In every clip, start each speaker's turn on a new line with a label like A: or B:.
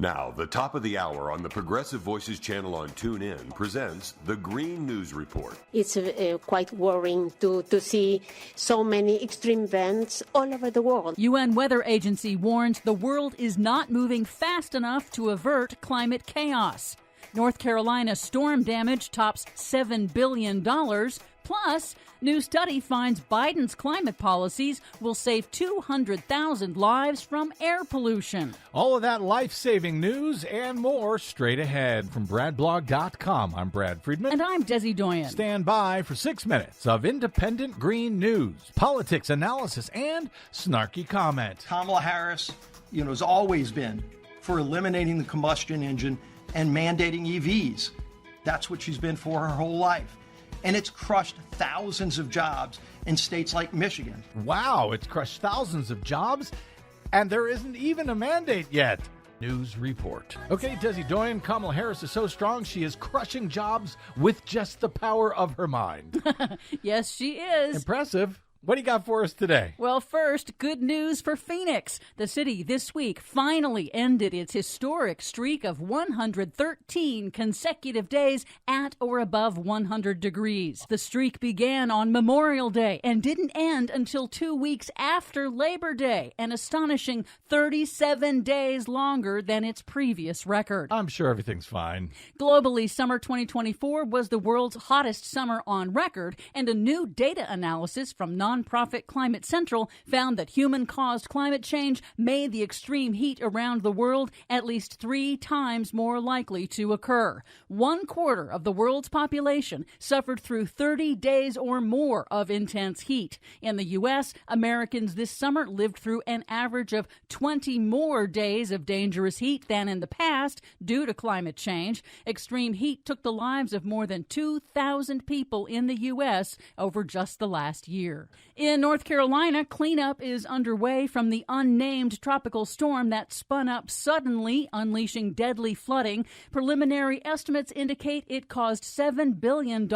A: Now, the top of the hour on the Progressive Voices channel on TuneIn presents the Green News Report.
B: It's quite worrying to see so many extreme events all over the world.
C: UN Weather Agency warns the world is not moving fast enough to avert climate chaos. North Carolina storm damage tops $7 billion. Plus, new study finds Biden's climate policies will save 200,000 lives from air pollution.
D: All of that life-saving news and more straight ahead from BradBlog.com. I'm Brad Friedman.
C: And I'm Desi Doyen.
D: Stand by for 6 minutes of independent green news, politics analysis, and snarky comment.
E: Kamala Harris, has always been for eliminating the combustion engine and mandating EVs. That's what she's been for her whole life. And it's crushed thousands of jobs in states like Michigan.
D: Wow, it's crushed thousands of jobs, and there isn't even a mandate yet. News report. Okay, Desi Doyen, Kamala Harris is so strong she is crushing jobs with just the power of her mind.
C: Yes, she is.
D: Impressive. What do you got for us today?
C: Well, first, good news for Phoenix. The city this week finally ended its historic streak of 113 consecutive days at or above 100 degrees. The streak began on Memorial Day and didn't end until 2 weeks after Labor Day, an astonishing 37 days longer than its previous record.
D: I'm sure everything's fine.
C: Globally, summer 2024 was the world's hottest summer on record, and a new data analysis from nonprofit Climate Central found that human-caused climate change made the extreme heat around the world at least 3 times more likely to occur. 1/4 of the world's population suffered through 30 days or more of intense heat. In the U.S., Americans this summer lived through an average of 20 more days of dangerous heat than in the past due to climate change. Extreme heat took the lives of more than 2,000 people in the U.S. over just the last year. In North Carolina, cleanup is underway from the unnamed tropical storm that spun up suddenly, unleashing deadly flooding. Preliminary estimates indicate it caused $7 billion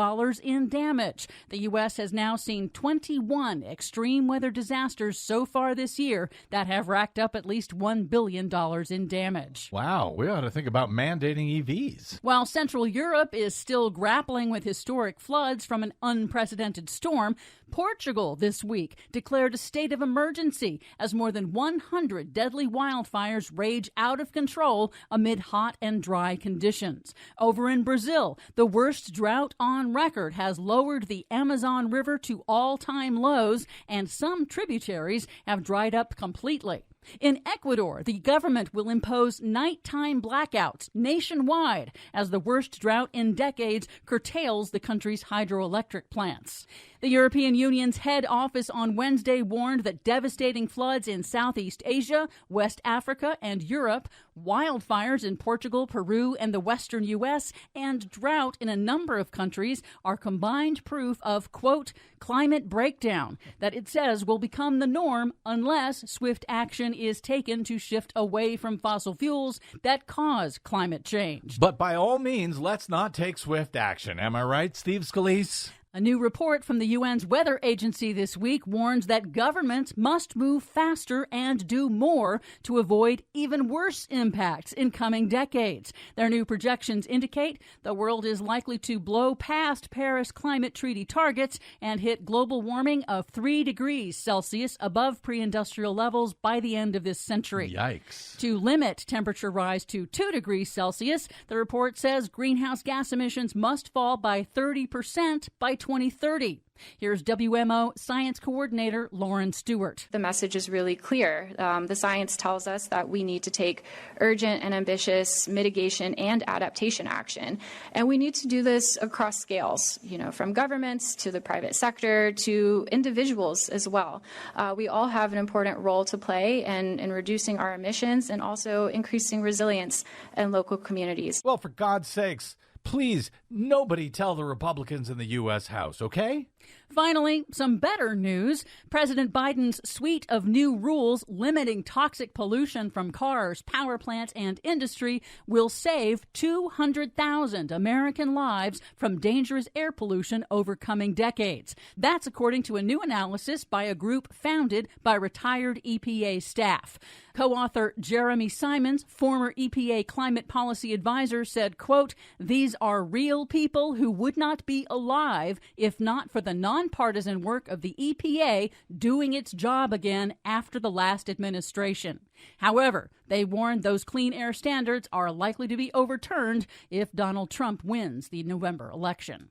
C: in damage. The U.S. has now seen 21 extreme weather disasters so far this year that have racked up at least $1 billion in damage.
D: Wow, we ought to think about mandating EVs.
C: While Central Europe is still grappling with historic floods from an unprecedented storm, Portugal this week declared a state of emergency as more than 100 deadly wildfires rage out of control amid hot and dry conditions. Over in Brazil, the worst drought on record has lowered the Amazon River to all-time lows, and some tributaries have dried up completely. In Ecuador, the government will impose nighttime blackouts nationwide as the worst drought in decades curtails the country's hydroelectric plants. The European Union's head office on Wednesday warned that devastating floods in Southeast Asia, West Africa, and Europe, wildfires in Portugal, Peru, and the western U.S., and drought in a number of countries are combined proof of, quote, climate breakdown that it says will become the norm unless swift action is taken to shift away from fossil fuels that cause climate change.
D: But by all means, let's not take swift action. Am I right, Steve Scalise?
C: A new report from the UN's weather agency this week warns that governments must move faster and do more to avoid even worse impacts in coming decades. Their new projections indicate the world is likely to blow past Paris Climate Treaty targets and hit global warming of 3 degrees Celsius above pre-industrial levels by the end of this century.
D: Yikes.
C: To limit temperature rise to 2 degrees Celsius, the report says greenhouse gas emissions must fall by 30% by 2030. Here's WMO Science Coordinator Lauren Stewart.
F: The message is really clear. The science tells us that we need to take urgent and ambitious mitigation and adaptation action. And we need to do this across scales, from governments to the private sector to individuals as well. We all have an important role to play in reducing our emissions and also increasing resilience in local communities.
D: Well, for God's sakes, please, nobody tell the Republicans in the U.S. House, okay?
C: Finally, some better news. President Biden's suite of new rules limiting toxic pollution from cars, power plants, and industry will save 200,000 American lives from dangerous air pollution over coming decades. That's according to a new analysis by a group founded by retired EPA staff. Co-author Jeremy Simons, former EPA climate policy advisor, said, quote, "These are real people who would not be alive if not for the nonpartisan work of the EPA doing its job again after the last administration." However, they warned those clean air standards are likely to be overturned if Donald Trump wins the November election.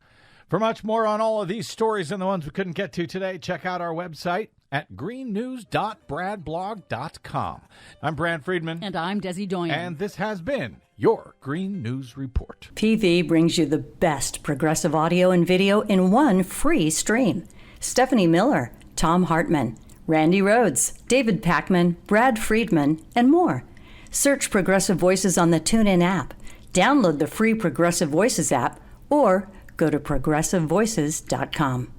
D: For much more on all of these stories and the ones we couldn't get to today, check out our website at greennews.bradblog.com. I'm Brad Friedman.
C: And I'm Desi Doyen.
D: And this has been your Green News Report.
G: PV brings you the best progressive audio and video in one free stream. Stephanie Miller, Tom Hartman, Randy Rhodes, David Packman, Brad Friedman, and more. Search Progressive Voices on the TuneIn app. Download the free Progressive Voices app or go to progressivevoices.com.